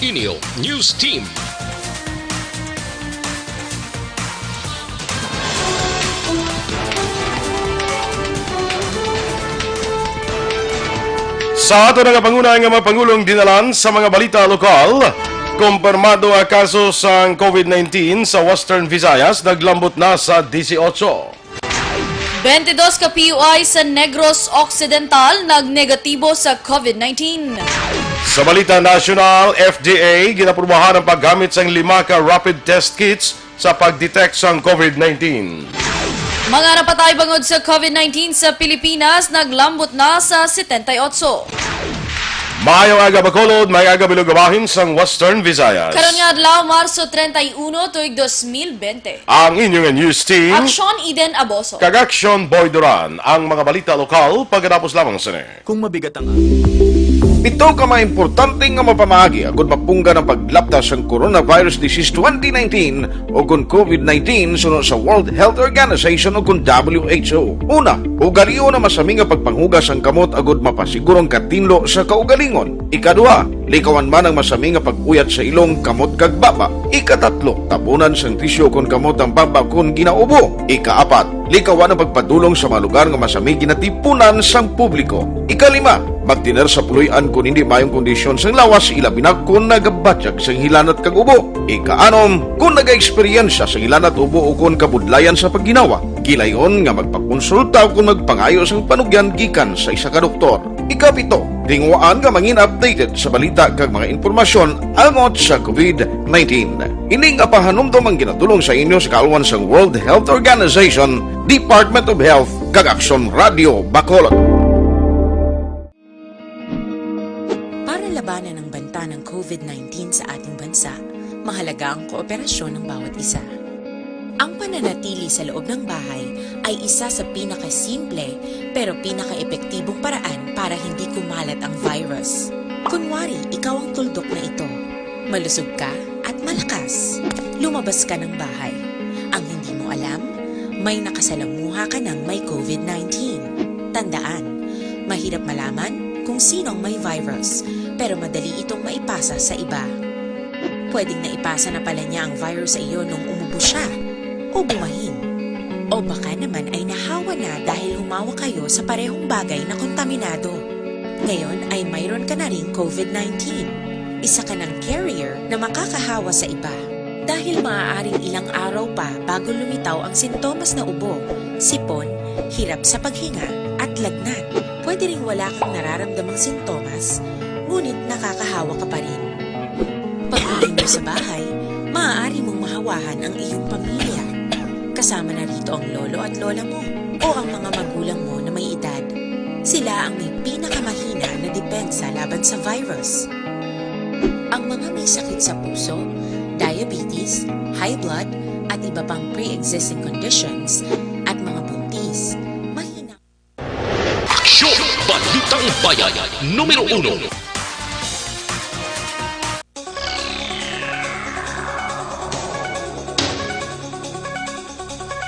inyong news team. Sa ato nga panguna nga mga Pangulong dinalan sa mga balita lokal, kumpirmado ang kaso sa COVID-19 sa Western Visayas naglambot na sa 18. 22 ka PUI sa Negros Occidental nagnegatibo sa COVID-19. Sa balita national, FDA ginaprubahan ang paggamit sa 5 ka rapid test kits sa pagdetect sa COVID-19. Mga napatay bangod sa COVID-19 sa Pilipinas naglambot na sa 78. Maayong aga Bacolod, may aga bilugabahin sa Western Visayas. Karon nga adlaw Marso 31 tuig 2020. Ang inyong news team, Aksyon Eden Aboso. kag Aksyon Boy Duran, ang mga balita lokal pagkatapos lamang sini. Kung mabigat ang Ito ka mga importante nga mapamagi agud mapungga ng paglaptas ng Coronavirus Disease 2019 o kung COVID-19 sunod sa World Health Organization o kung WHO. Una, ugaliyo na masami nga pagpanghugas ang kamot agud mapasigurong katinlo sa kaugalingon. Ikadua, likawan man ang masami nga pag-uyat sa ilong kamot kag baba. Ikatatlo, tapunan sang tisyo kon kamot ang baba kon ginaubo. Ikaapat, likawan ang pagpadulong sa mga lugar nga masami ginatipunan sang publiko. Ikalima, magtiner sa puluyan kung hindi mayong kondisyon sang lawas ilabi na kung nagabatyag sang hilanat kag ubo. Ikaanom, kung nag-eksperyensya sa hilanat ubo o kung kabudlayan sa pagginawa. Gilayon nga magpakonsulta kung magpangayo sang panugyan gikan sa isa ka doktor. Ikapito, tingwaan nga mangin updated sa balita kag mga informasyon angot sa COVID-19. Ini nga pahanumdum ang ginatulong sa inyo sa kaluwan sang World Health Organization, Department of Health kag Aksyon Radio Bacolod. Para labanan ang banta ng COVID-19 sa ating bansa, mahalaga ang kooperasyon ng bawat isa. Ang pananatili sa loob ng bahay ay isa sa pinakasimple pero pinaka-epektibong paraan para hindi kumalat ang virus. Kunwari, ikaw ang tuldok na ito. Malusog ka at malakas. Lumabas ka ng bahay. Ang hindi mo alam, may nakasalamuha ka ng may COVID-19. Tandaan, mahirap malaman kung sinong may virus, pero madali itong maipasa sa iba. Pwedeng naipasa na pala niya ang virus sa iyo nung umubo siya, o bumahin. O baka naman ay nahawa na dahil humawa kayo sa parehong bagay na kontaminado. Ngayon ay mayroon ka na ring COVID-19. Isa ka ng carrier na makakahawa sa iba. Dahil maaaring ilang araw pa bago lumitaw ang sintomas na ubo, sipon, hirap sa paghinga, at lagnat. Pwede ring wala kang nararamdamang sintomas, ngunit nakakahawa ka pa rin. Pag-uwi mo sa bahay, maaari mong mahawahan ang iyong pamilya. Kasama na rito ang lolo at lola mo o ang mga magulang mo na may edad. Sila ang may pinakamahina na depensa laban sa virus. Ang mga may sakit sa puso, diabetes, high blood, at iba pang pre-existing conditions at mga buntis, mahina. Aksyon! Balitang Bayan, Numero 1.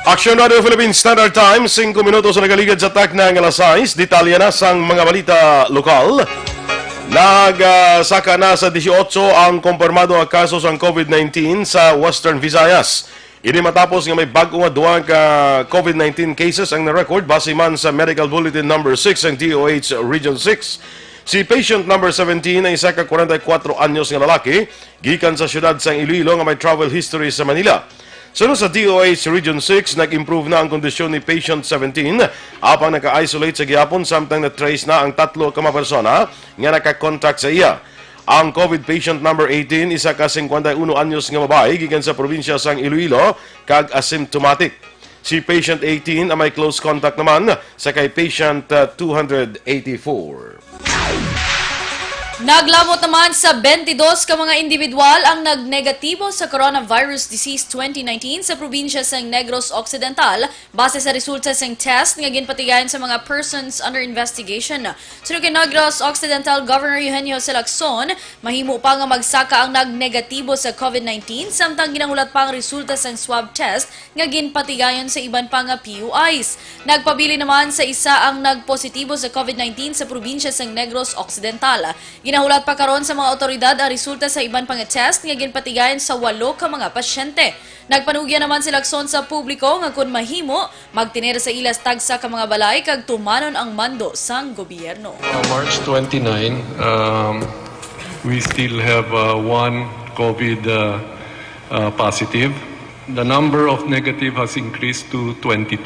Aksyon Radio Philippine Standard Time, 5 minutos na nagaligad sa tak ng alas 6. Detalya na sa mga balita lokal. Nagsaka na sa 18 ang kumpirmado ang kaso sa COVID-19 sa Western Visayas. Ini matapos nga may bago nga duwa ka COVID-19 cases ang na-record base man sa Medical Bulletin number 6 ng DOH Region 6. Si patient number 17 ay isa ka 44 anyos nga lalaki, gikan sa syudad sang Iloilo nga may travel history sa Manila. Sunod sa DOH Region 6, nag-improve na ang kondisyon ni patient 17 apang naka-isolate sa gihapon samtang na-trace na ang 3 ka mga persona nga naka-contact sa iya. Ang COVID patient number 18, isa ka 51 anyos nga babae gikan sa probinsya sang Iloilo kag asymptomatic. Si patient 18 ay may close contact naman sa kay patient 284. Naglamot naman sa 22 ka mga individual ang nagnegatibo sa Coronavirus Disease 2019 sa probinsya sang Negros Occidental base sa resulta sang test nga ginpatigayon sa mga persons under investigation. Sunod kay Negros Occidental Governor Eugenio Aksyon, mahimo pa nga magsaka ang nagnegatibo sa COVID-19 samtang ginangulat pa ang resulta sang swab test nga ginpatigayon sa iban pa nga PUIs. Nagpabili naman sa isa ang nagpositibo sa COVID-19 sa probinsya sang Negros Occidental. Ginahulat pa karon sa mga otoridad ang resulta sa iban pang test nga ginpatigayon sa 8 ka mga pasyente. Nagpanugya naman si Aksyon sa publiko nga kun mahimo magtinera sa ilas tagsa ka mga balay kag tumanon ang mando sang gobyerno. March 29, we still have one COVID positive. The number of negative has increased to 22,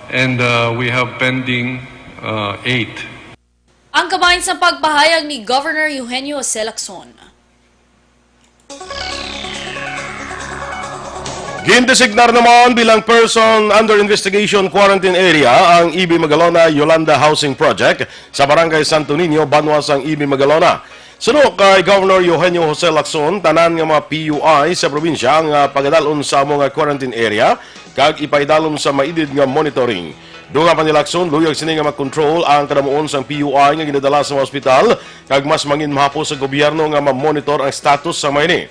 and we have pending 8. Ang kabahin sa pagpahayag ni Governor Eugenio Aksyon. Gindesignar naman bilang person under investigation quarantine area ang EB Magalona Yolanda Housing Project sa Barangay Santo Niño, Banwas ang EB Magalona. Sunod kay Governor Eugenio Aksyon, tanan nga mga PUI sa probinsya ang pagadalon sa mga quarantine area kag ipaidalom sa maidid nga monitoring. Dunga pa nila Aksyon, luyag sini nga mag-control ang kadamuon sang PUI nga ginadala sa mga ospital kag mas mangin mahapos sa gobyerno nga ma-monitor ang status sa mga ini.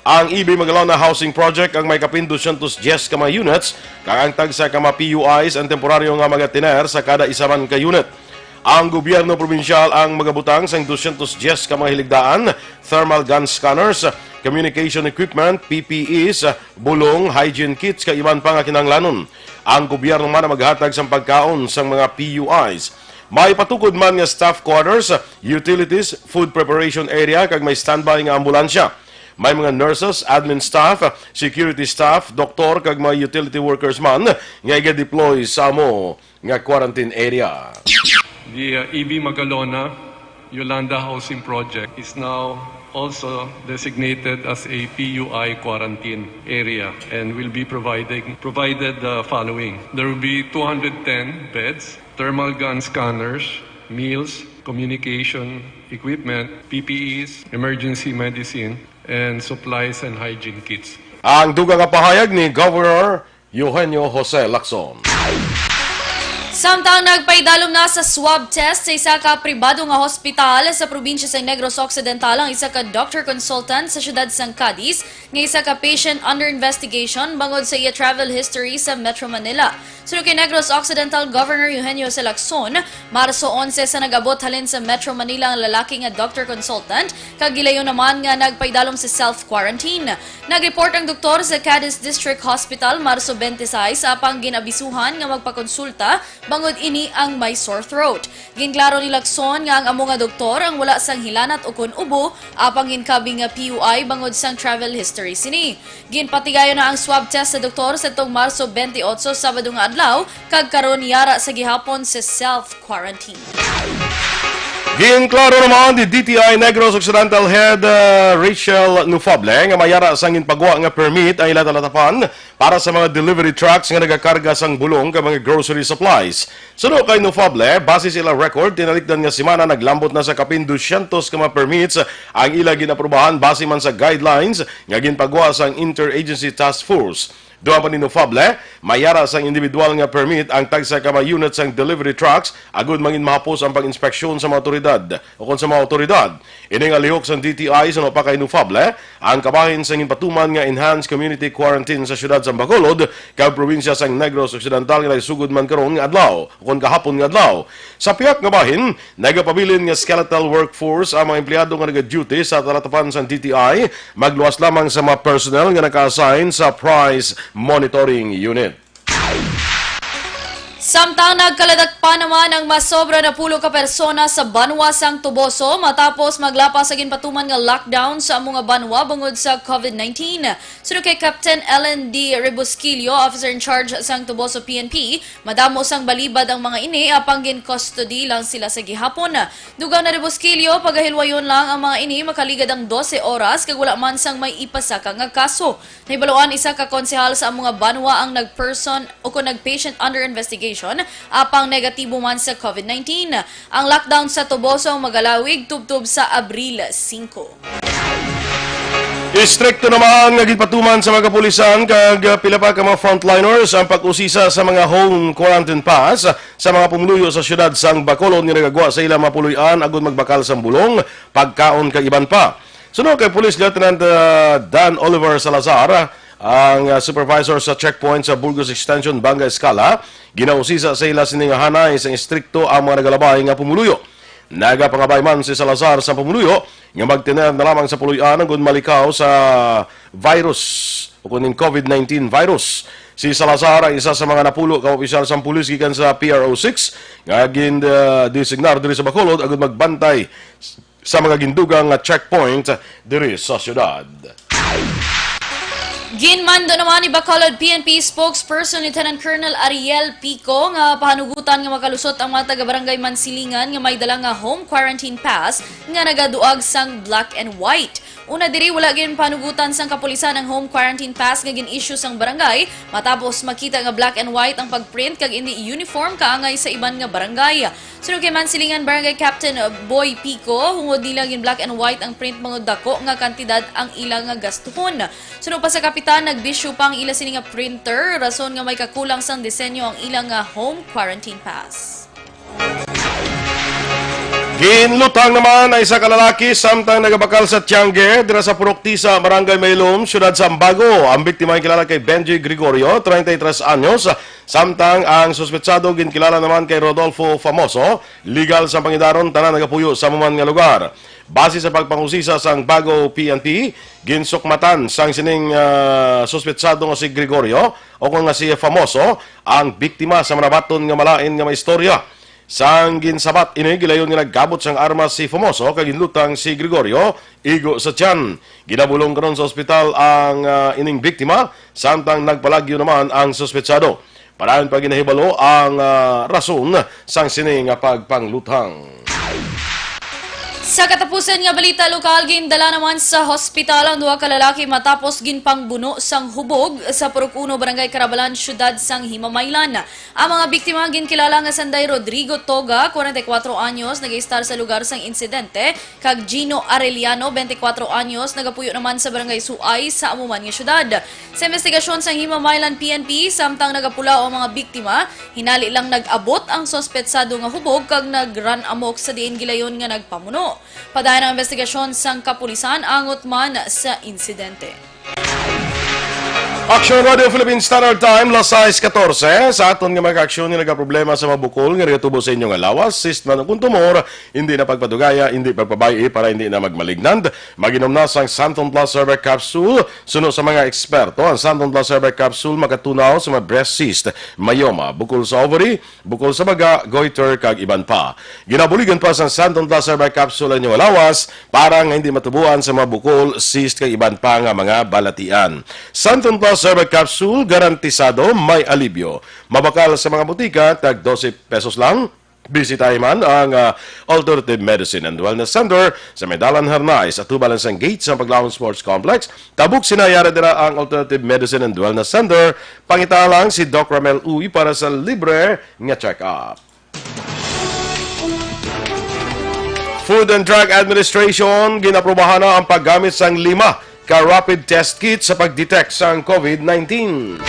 Ang EB Magalona Housing Project ang may kapin 210 ka mga units kag ang tagsa ka mga PUIs ang temporaryo nga mga tiner sa kada isa man ka unit. Ang gobyerno probinsyal ang magabutang sa 210 ka mga hiligdaan, thermal gun scanners, communication equipment, PPEs, bulong, hygiene kits kag iban pa nga kinahanglanon. Ang gobyerno man ang maghatag sa pagkaon sa mga PUIs. May patukod man nga staff quarters, utilities, food preparation area kag may standby nga ambulansya. May mga nurses, admin staff, security staff, doktor kag mga utility workers man nga i-deploy sa mo nga quarantine area. The EB Magalona Yolanda Housing Project is now also designated as a PUI quarantine area and will be provided the following. There will be 210 beds, thermal gun scanners, meals, communication equipment, PPEs, emergency medicine, and supplies and hygiene kits. Ang dugang nga pahayag ni Governor Eugenio Aksyon. Samtang nagpaidalom na sa swab test sa isa ka pribado nga hospital sa probinsya sa Negros Occidental ang isa ka doctor consultant sa syudad sang Cadiz nga isa ka patient under investigation bangod sa iya travel history sa Metro Manila. Sunod kay Negros Occidental Governor Eugenio Aksyon, Marso 11 sa nag-abot halin sa Metro Manila ang lalaki nga doctor consultant kag gilayon naman nga nagpaidalom sa self-quarantine. Nag-report ang doktor sa Cadiz District Hospital Marso 26 apang ginabisuhan nga magpakonsulta bangod ini ang may sore throat. Ginklaro ni Aksyon nga ang amo nga doktor ang wala sang hilanat o kun ubo apang ginkabi nga PUI bangod sang travel history sini. Ginpatigayon na ang swab test sa doktor sa tong Marso 28 Sabado nga adlaw kag karon yara sa gihapon sa self-quarantine. Ginklaro naman di DTI Negros Occidental Head Rachel Nufable nga mayara sang ginpagwa nga permit ang ila talatapan para sa mga delivery trucks nga nagakarga sang bulong ka mga grocery supplies. Sunod kay Nufable, base sila record, tinalikdan nga simana naglambot na sa kapin 200 ka mga permits ang ila ginaprubahan base man sa guidelines nga ginpagwa sang Interagency Task Force. Doon pa ni Nufable, mayara sang individual nga permit ang tagsa ka mga unit sang delivery trucks agud mangin mahapos ang pag-inspeksyon sa mga otoridad o kung sa mga otoridad. Ini nga lihok sang DTI sa pa kay Nufable, ang kabahin sang inpatuman nga enhanced community quarantine sa syudad sa Bacolod kag probinsya sang Negros Occidental nga sugod man karon nga adlaw o kung kahapon nga adlaw. Sa piyak nga bahin, nagapabilin nga skeletal workforce ang mga empleyado nga naga-duty sa talatapan sang DTI, magluwas lamang sa mga personnel nga naka-assign sa price monitoring unit. Samtang nagkaladak pa naman ang masobra na 10 ka persona sa banwa sang Aboso matapos maglapas sa ginpatuman nga lockdown sa mga banwa bungod sa COVID-19. Sunod kay Captain Ellen D. Rebusquillo, officer in charge sang Aboso PNP, madamo sang balibad ang mga ini apang gin-custody lang sila sa gihapon. Dugang na Rebusquillo, pagahilwayon lang ang mga ini makaligad ang 12 oras kag wala man sang may ipasaka nga kaso. Nahibaluan isa ka konsehal sa mga banwa ang nag-person o kung nag-patient under investigation apang negatibo man sa COVID-19. Ang lockdown sa Aboso magalawig tubtub sa Abril 5. Istrikto naman nga gipatuman sa mga kapulisan kag pila pa ka mga frontliners ang pag-usisa sa mga home quarantine pass sa mga pumuluyo sa syudad sang Bacolod nga nagagawa sa ilang mapuloy-an agud magbakal sang bulong, pagkaon kag iban pa. Sunod kay Police Lieutenant Dan Oliver Salazar, ang supervisor sa checkpoint sa Burgos Extension, Banga Escala, ginausisa sa ila siningahanay sa istrikto ang mga nagalabay nga pumuluyo. Nagapangabay man si Salazar sa pamuluyo nga magtinan na lamang sa puluyan ang malikaw sa virus o kunin COVID-19 virus. Si Salazar ay isa sa mga napulo ka opisyal sa pulis gikan sa PRO6 nga designar diri sa Bacolod agud magbantay sa mga gindugang checkpoint diri sa syudad. Ginmando naman ni Bacolod PNP spokesperson Lieutenant Colonel Ariel Pico nga pahanugutan nga makalusot ang mga taga-barangay Mansilingan nga may dala nga home quarantine pass nga nagaduag sang black and white. Una diri wala gin panugutan sang kapulisan ang home quarantine pass nga gin-issue sang barangay matapos makita nga black and white ang pagprint kag hindi uniform kaangay sa iban nga barangay. Sunod kay Mansilingan Barangay Captain Boy Pico, hungod nila gin black and white ang print mga dako nga kantidad ang ilang nga gastuhon. Sunod pa sa kapitan nagbisyu pa ang ila sini nga printer rason nga may kakulang sang disenyo ang ilang nga home quarantine pass. Ginlutang naman ay isa ka lalaki samtang nagabakal sa Tiangge dira sa Puruktisa, Barangay Maylom, Siyudad Sambago. Ang biktima ay kilala kay Benji Gregorio, 33 anyos, samtang ang suspetsado ginkilala naman kay Rodolfo Famoso, legal sa Pangidaron, tanan nagapuyo sa muman nga lugar. Base sa pagpangusisa sang Bago PNP, ginsukmatan sang sining suspetsado nga si Gregorio o kung nga si Famoso, ang biktima sa manabaton nga malain nga may istorya. Sang ginsabat ini gilayon nga naggabot sang armas si Famoso kag ginlutang si Gregorio igo sa tiyan. Ginabulong karon sa ospital ang ining biktima samtang nagpalagyo naman ang suspetsado. Parayon pa ginahibalo ang rason sang sining pagpanglutang. Sa katapusan nga balita lokal, gindala naman sa hospital ang duha ka lalaki matapos ginpangbuno sang hubog sa Purok 1 Barangay Carabalan, Syudad sang Himamaylan. Ang mga biktima ginkilala nga Sanday Rodrigo Toga, 44 anyos, nag-istar sa lugar sang insidente, kag Gino Arellano, 24 anyos, nagapuyo naman sa Barangay Suay sa amuman nga syudad. Sa investigasyon sang Himamaylan PNP, samtang nagapula ang mga biktima, hinali lang nag-abot ang sospetsado nga hubog kag nag-run amok sa diin gilayon nga nagpamuno. Padayon ang investigasyon sang kapulisan angot man sa insidente. Aksyon Radio Philippine Standard Time, las 6:14. Sa aton nga mga aksyon nga nagaproblema sa mabukol nga retubo sa inyong alawas, sistman kung tumor, hindi na pagpadugaya, hindi pagpabayi para hindi na magmalignant. Maginom na sang Santon Plus Cervic Capsule. Suno sa mga eksperto, ang Santon Plus Cervic Capsule makatunaw sa mga breast cyst, myoma, bukol sa ovary, bukol sa baga, goiter, kag iban pa. Ginabuligan pa sang Santon Plus Cervic Capsule ang inyong alawas para nga hindi matubuan sa mga bukol, cyst, kag iban pa nga mga balatian. Santon Plus Cervic Capsule, garantisado may alibyo. Mabakal sa mga butika, tag 12 pesos lang. Bisitahin man ang Alternative Medicine and Wellness Center sa Medalan Hernay sa tubalan sang gate sa Paglaon Sports Complex. Tabuk sinayara dira ang Alternative Medicine and Wellness Center. Pangita lang si Doc Ramel Uy para sa libre nga check-up. Food and Drug Administration ginaprobahan na ang paggamit sang 5 ka-rapid test kit sa pag-detect sa COVID-19.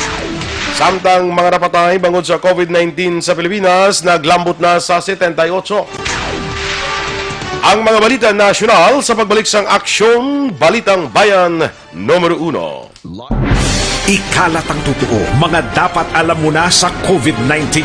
Samtang mga napatay bangod sa COVID-19 sa Pilipinas, naglambot na sa 78. Ang mga balita nasyonal sa pagbalik sang Aksyon, Balitang Bayan, Numero 1. Ikalat ang totoo, mga dapat alam mo na sa COVID-19.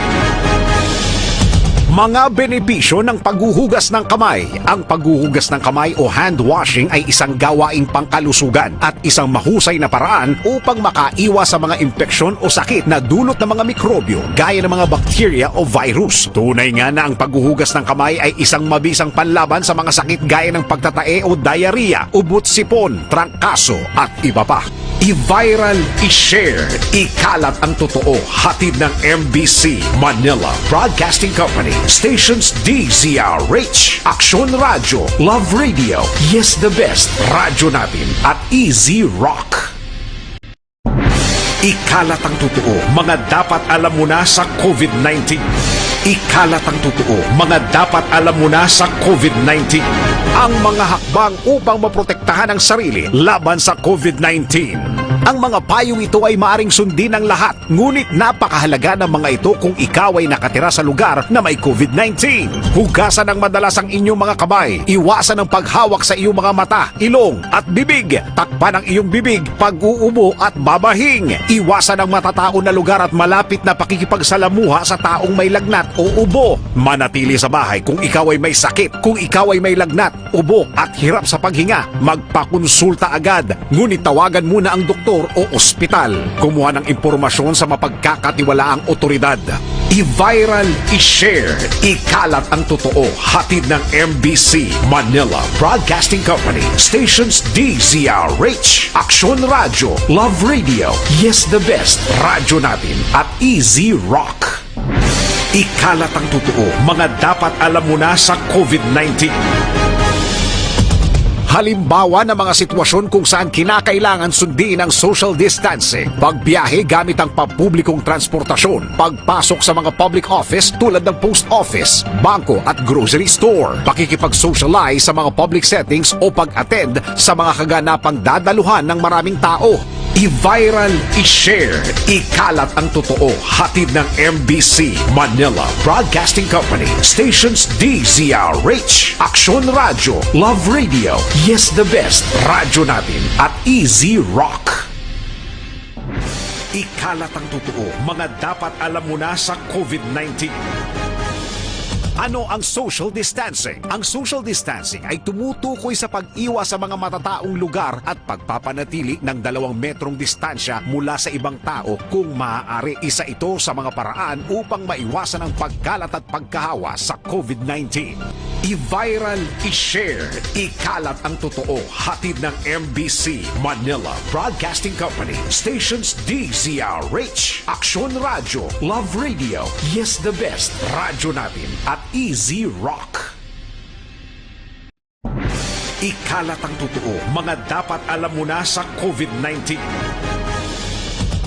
Mga benepisyo ng paghuhugas ng kamay. Ang paghuhugas ng kamay o hand washing ay isang gawaing pangkalusugan at isang mahusay na paraan upang makaiwas sa mga impeksyon o sakit na dulot ng mga mikrobyo gaya ng mga bakterya o virus. Tunay nga na ang paghuhugas ng kamay ay isang mabisang panlaban sa mga sakit gaya ng pagtatae o diarrhea, ubot-sipon, trangkaso at iba pa. I-viral, i-share, ikalat ang totoo. Hatid ng MBC Manila Broadcasting Company, stations DZRH, Aksyon Radio, Love Radio, Yes the Best, Radyo Natin at Easy Rock. Ikalat ang totoo, mga dapat alam mo na sa COVID-19. Ikalat ang totoo, mga dapat alam mo na sa COVID-19. Ang mga hakbang upang maprotektahan ang sarili laban sa COVID-19. Ang mga payong ito ay maaring sundin ng lahat, ngunit napakahalaga ng mga ito kung ikaw ay nakatira sa lugar na may COVID-19. Hugasan ng madalas ang inyong mga kamay, iwasan ang paghawak sa iyong mga mata, ilong at bibig, takpan ang iyong bibig pag uubo at babahing, iwasan ang matatao na lugar at malapit na pakikipagsalamuha sa taong may lagnat o ubo. Manatili sa bahay kung ikaw ay may sakit, kung ikaw ay may lagnat, ubo at hirap sa paghinga, magpakonsulta agad. Ngunit tawagan muna ang doktor o ospital. Kumuha ng impormasyon sa mapagkakatiwalaang otoridad. I-viral, i-share, ikalat ang totoo. Hatid ng MBC Manila Broadcasting Company, stations DZRH, Aksyon Radio, Love Radio, Yes the Best, Radyo Natin at Easy Rock. Ikalat ang totoo, mga dapat alam mo na sa COVID-19. Halimbawa ng mga sitwasyon kung saan kinakailangan sundin ang social distancing, pagbiyahe gamit ang pampublikong transportasyon, pagpasok sa mga public office tulad ng post office, bangko at grocery store, pakikipag-socialize sa mga public settings o pag-attend sa mga kaganapang dadaluhan ng maraming tao. I-viral, i-share, ikalat ang totoo. Hatid ng MBC Manila Broadcasting Company, stations DZRH, Aksyon Radio, Love Radio, Yes the Best, Radyo Natin at Easy Rock. Ikalat ang totoo, mga dapat alam mo na sa COVID-19. Ano ang social distancing? Ang social distancing ay tumutukoy sa pag-iwas sa mga matataong lugar at pagpapanatili ng 2 metrong distansya mula sa ibang tao kung maaari. Isa ito sa mga paraan upang maiwasan ang pagkalat at pagkahawa sa COVID-19. I-viral, i-share, ikalat ang totoo. Hatid ng MBC Manila Broadcasting Company, stations DZRH, Aksyon Radio, Love Radio, Yes the Best, Radyo Natin at Easy Rock. Ikalat ang totoo, mga dapat alam mo na sa COVID-19.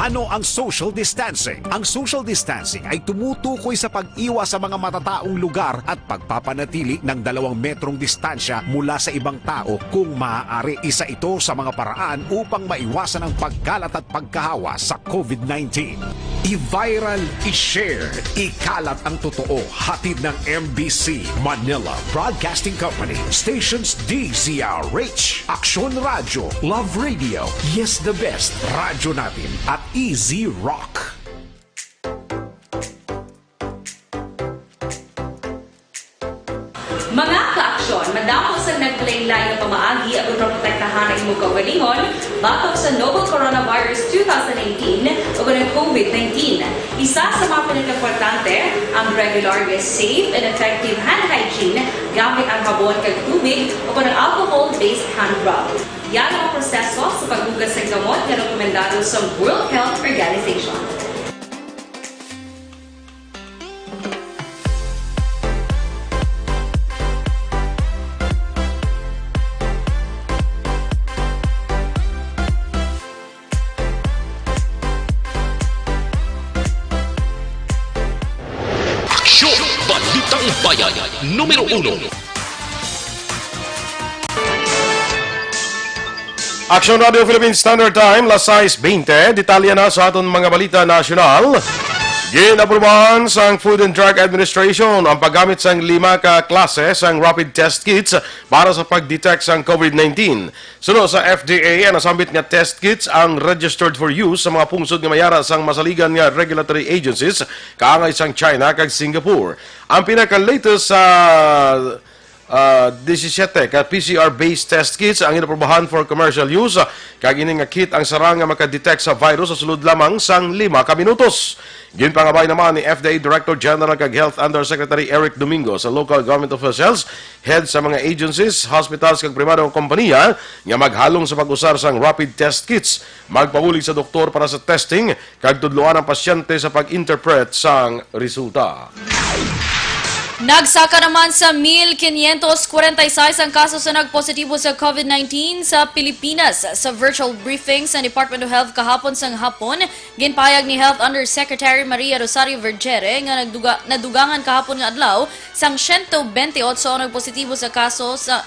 Ano ang social distancing? Ang social distancing ay tumutukoy sa pag-iwas sa mga matataong lugar at pagpapanatili ng 2 metrong distansya mula sa ibang tao kung maaari. Isa ito sa mga paraan upang maiwasan ang pagkalat at pagkahawa sa COVID-19. I-viral, i-share, ikalat ang totoo. Hatid ng MBC Manila Broadcasting Company, stations DZRH, Aksyon Radio, Love Radio, Yes the Best, Radyo Natin at Easy Rock. Mga ka-aksyon, madapos ang naglaylay na pamaagi at protektahan ang imong kaugalingon batok sa novel coronavirus 2018 o ng COVID-19. Isa sa mga pinaka-importante ang regular, safe and effective hand hygiene gamit ang habon kag tubig o ng alcohol-based hand rub. Yan ang proseso sa paghugas ng gamot na rekomendado sa World Health Organization. Aksyon! Balitang Bayan, Numero 1. Aksyon Radio Philippine Standard Time, las 6:20. Detalya na sa aton mga balita nasyonal. Ginaprubahan sa Food and Drug Administration ang paggamit sa 5 ka klase sa rapid test kits para sa pag-detect sa COVID-19. Sunod sa FDA, ang nasambit nga test kits ang registered for use sa mga pungsod nga mayara sang masaligan nga regulatory agencies kaangay sang China kag Singapore. Ang pinaka-latest sa 17 ka PCR-based test kits ang inaprobahan for commercial use. Kag ini nga kit ang sarang nga makadetect sa virus sa sulod lamang sang 5 ka minutos. Ginpangabay naman ni FDA Director General kag Health Undersecretary Eric Domingo sa local government officials, head sa mga agencies, hospitals kag pribadong kompanya nga maghalong sa pag-usar sang rapid test kits. Magpabulig sa doktor para sa testing kag tudloan ang pasyente sa pag-interpret sang resulta. Nagsaka naman sa 1,546 ang kaso sa nagpositibo sa COVID-19 sa Pilipinas. Sa virtual briefing sa Department of Health kahapon sang hapon, ginpayag ni Health Undersecretary Maria Rosario Vergere nga nadugangan kahapon nga adlaw sang 128 ang nagpositibo sa kaso sa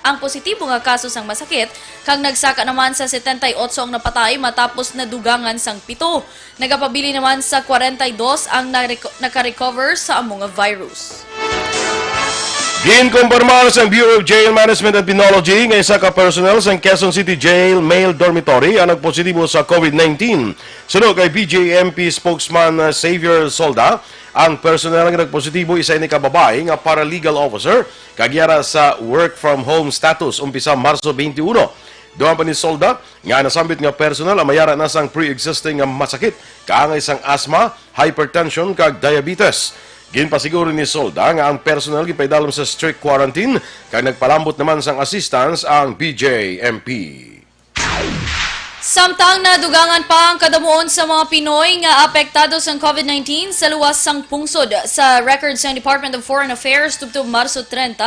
ang positibo nga kaso sang masakit kag nagsaka naman sa 78 ang napatay matapos nadugangan sang 7. Nagapabili naman sa 42 ang nakarecover sa among virus. Ginkumpirmar sa Bureau of Jail Management and Penology ng isa ka personnel sa Quezon City Jail Male Dormitory ang nagpositibo sa COVID-19. Sunod kay BJMP spokesman Xavier Solda, ang personnel nga nagpositibo isa ni kababae nga paralegal officer kagyara sa work from home status umpisa Marso 21. Doon pa ni Solda nga nasambit nga personal ang mayara na sang pre-existing nga masakit kaangay sang asthma, hypertension kag diabetes. Ginpasiguro ni Solda nga ang personal gipaidalom sa strict quarantine kag nagpalambot naman sang assistance ang BJMP. Samtang nadugangan pa ang kadamuon sa mga Pinoy nga apektado sa COVID-19 sa luwas sang pungsod. Sa records ng Department of Foreign Affairs tubtob Marso 30,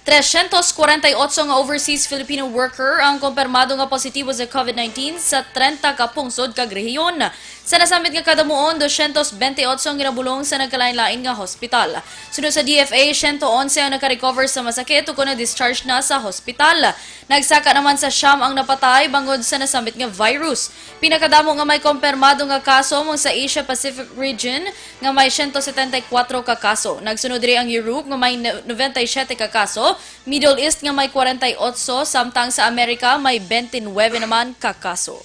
348 nga overseas Filipino worker ang kumpirmado nga positibo sa COVID-19 sa 30 ka pungsod kag rehiyon. Sa nasambit nga kadamuon, 228 ang ginabulong sa nagkalain-lain nga hospital. Sunod sa DFA, 111 ang nakarecover sa masakit o kung na-discharge na sa hospital. Nagsaka naman sa siyam ang napatay bangod sa nasambit nga virus. Pinakadamo nga may kumpirmado nga kaso mong sa Asia Pacific region nga may 174 ka kaso. Nagsunod rin ang Europe nga may 97 ka kaso, Middle East nga may 48, samtang sa Amerika may 29 naman ka kaso.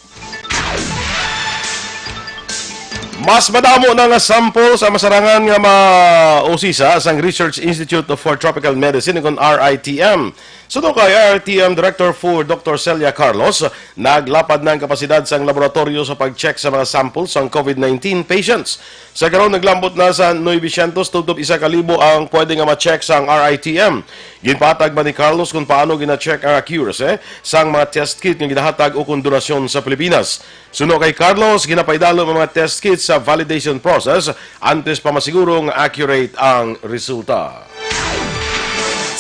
Mas madamo na nga sample sa masarangan nga mausisa sang Research Institute for Tropical Medicine kung RITM. Sudo kay RITM Director for Dr. Celia Carlos, naglapad ng kapasidad sang laboratorio sa pag-check sa mga samples sang COVID-19 patients. Sa karon naglambot na sa 900 tubtob 1,000 ang pwede nga ma-check sang RITM. Ginpatag ba ni Carlos kung paano gina-check ang accuracy sang mga test kit nga ginahatag o kung donasyon sa Pilipinas. Suno kay Carlos, ginapaidalo ang mga test kits sa validation process antes pa masigurong accurate ang resulta.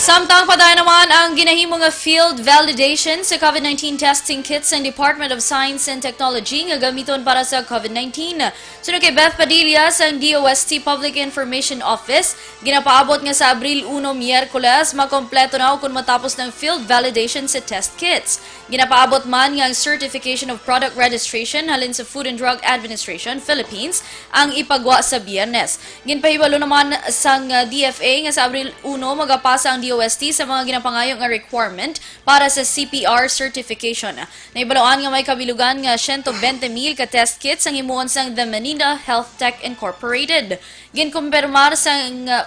Samtang padayon naman ang ginahimo nga field validation sa COVID-19 testing kits ng Department of Science and Technology nga gamiton para sa COVID-19. Sunod kay Beth Padilla sa DOST Public Information Office, ginapaabot nga sa Abril 1, Miyerkules, makompleto na kung matapos ng field validation sa test kits. Ginapaabot man nga ang Certification of Product Registration halin sa Food and Drug Administration, Philippines, ang ipagwa sa Biyernes. Ginpahibalo naman sang DFA nga sa Abril 1 magapasa ang DOST sa mga ginapangayo nga requirement para sa CPR certification. Naibaloan nga may kabilugan nga 120,000 ka test kits ang himuon sang The Manila Health Tech Incorporated. Ginkumpirmar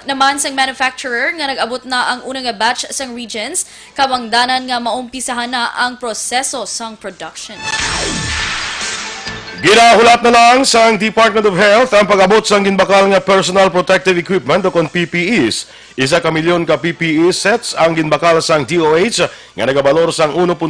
naman sang manufacturer nga nag-abot na ang unang nga batch sang regions kabangdanan nga maumpisahan na ang proseso sang production. Ginahulat na lang sa Department of Health ang pag-abot sa ginbakal nga personal protective equipment o kon PPEs. 1 milyon ka PPE sets ang ginbakal sa DOH nga nagabalor sang 1.8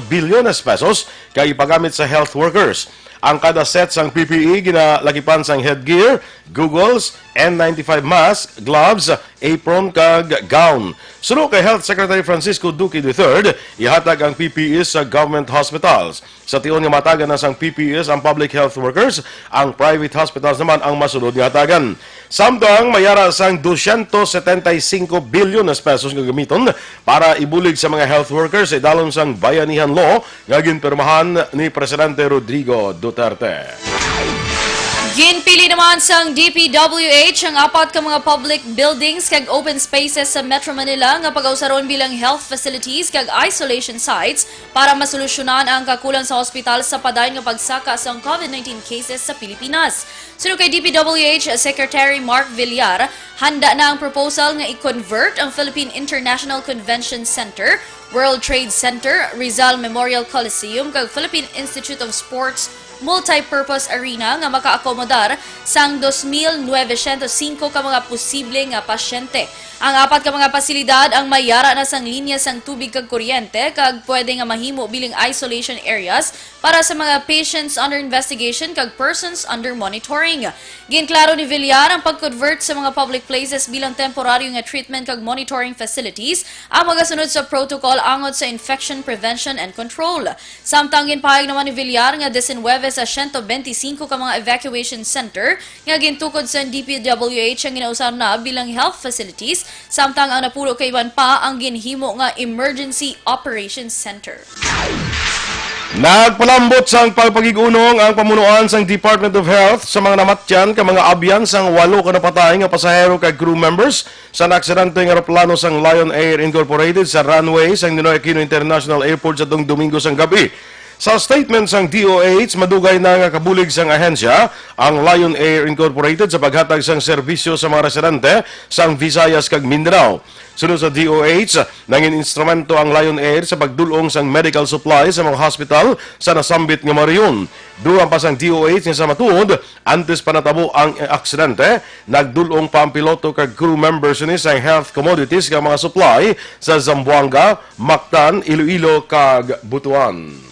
bilyon pesos kay ipagamit sa health workers. Ang kada set sang PPE ginalagipan sang headgear, goggles, N95 mask, gloves, apron kag gown. Sunod kay Health Secretary Francisco Duque III, ihatag ang PPEs sa government hospitals. Sa tion nga matagan na sang PPEs ang public health workers, ang private hospitals naman ang masunod nga hatagan. Samtang mayara sang 275 bilyon pesos nga gamiton para ibulig sa mga health workers sa dalom sang bayanihan law nga ginpirmahan ni Presidente Rodrigo Duterte. Ginpili naman sang DPWH ang apat ka mga public buildings kag open spaces sa Metro Manila nga pag-ausaron bilang health facilities kag isolation sites para masolusyonan ang kakulang sa hospital sa padayon nga pagsaka sa COVID-19 cases sa Pilipinas. Sunod kay DPWH Secretary Mark Villar, handa na ang proposal nga i-convert ang Philippine International Convention Center, World Trade Center, Rizal Memorial Coliseum kag Philippine Institute of Sports multi-purpose arena nga makaakomodar sang 2,905 ka mga posible nga pasyente. Ang apat ka mga pasilidad ang mayara na sang linya sang tubig kag kuryente kag pwede nga mahimo bilang isolation areas para sa mga patients under investigation kag persons under monitoring. Ginklaro ni Villar ang pag-convert sa mga public places bilang temporaryo nga treatment kag monitoring facilities ang magasunod sa protocol angod sa infection prevention and control. Samtang ginpahayag naman ni Villar nga 19 sa 125 ka mga evacuation center nga gintukod sa DPWH ang ginausar na bilang health facilities, samtang ang napulo kay Iwan pa ang ginhimo nga Emergency Operations Center. Nagpalambot sang pagpagigunong ang pamunuan sang Department of Health sa mga namatyan ka mga abyan sang 8 ka napatay nga pasahero kag crew members sa naaksidente nga eroplano sang Lion Air Incorporated sa runway sang Ninoy Aquino International Airport sa Domingo sang gabi. Sa statement sang DOH, madugay na nga kabulig sang ahensya ang Lion Air Incorporated sa paghatag sang serbisyo sa mga residente sang Visayas kag Mindanao. Sunod sa DOH, nangin instrumento ang Lion Air sa pagdulong sang medical supplies sa mga hospital sa nasambit nga mariyon. Duran pa sang DOH nga sa matuod, antes pa natabo ang aksidente, nagdulong pa ang piloto kag crew members ni sa health commodities nga mga supply sa Zamboanga, Mactan, Iloilo kag Butuan.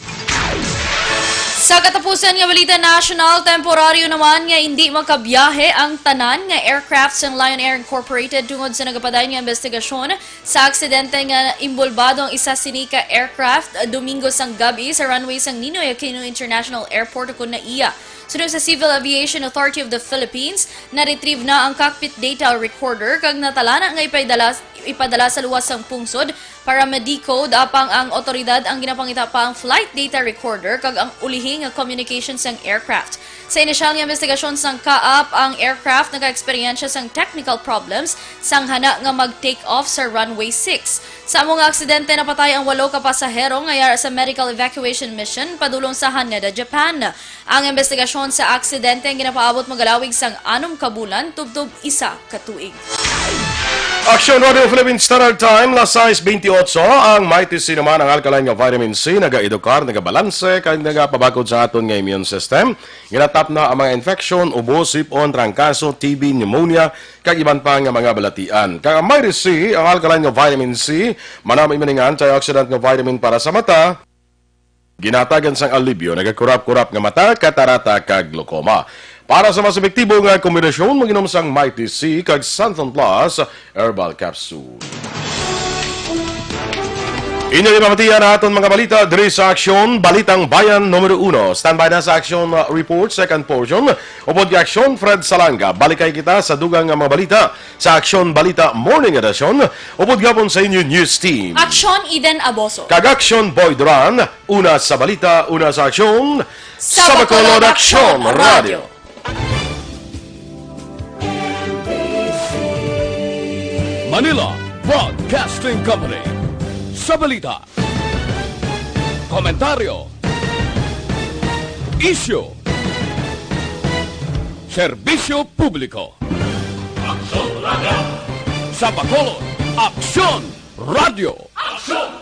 Sa katapusan nga balita national, temporaryo naman nga hindi makabiyahe ang tanan nga aircraft ng Lion Air Incorporated tungod sa nagapaday nga investigasyon sa aksidente nga imbolbado ang isa sinika aircraft Domingo sang gabi sa runway sang Ninoy Aquino International Airport kun na iya. Sunod sa Civil Aviation Authority of the Philippines, na-retrieve na ang cockpit data recorder kag natalana nga ipadala sa luwas sang pungsod para ma-decode apang ang otoridad ang ginapangita pa ang flight data recorder kag ang ulihing nga communications sang aircraft. Sa inisyal nga investigasyon sang kaap, ang aircraft naka-eksperyensya sang technical problems sang hana nga mag-take off sa runway 6. Sa among aksidente napatay ang 8 ka pasahero ngayar sa medical evacuation mission padulong sa Haneda, Japan. Ang investigasyon sa aksidente ang ginapaabot magalawig sang 6 ka bulan tubtob 1 ka tuig. Aksyon Radio Philippine Standard Time, las 6:28, ang mighty C naman ang alkaline nga vitamin C, naga-edukar, naga-balanse, kag nagapabakod sa aton nga immune system. Ginatap na ang mga infection, ubo, sipon, trangkaso, TB, pneumonia, kag iban pa nga mga balatian. Kag ang mighty C, ang alkaline nga vitamin C, manamay maningan antioxidant nga vitamin para sa mata, ginatagan sang alibyo, nagakurap-kurap nga mata, katarata, kag glaucoma. Para sa mas epektibo nga kombinasyon, mag-inom sang Mighty C kag Santon Plus Herbal Capsule. Inyo ipamatiyan na aton mga balita diri sa Aksyon, Balitang Bayan Numero 1. Standby na sa Aksyon Report, second portion. Upod ka Aksyon, Fred Salanga. Balikay kita sa dugang nga mga balita sa Aksyon Balita Morning Edition. Upod gapon sa inyo News Team. Aksyon Eden Aboso. Kag Aksyon Boy Duran, una sa balita, una sa Aksyon, sa Bacolod Aksyon Radio. Manila Broadcasting Company. Sa balita, komentaryo, isyu, serbisyo publiko. Aksyon Radio. Sa Bacolod, Aksyon Radio. Aksyon!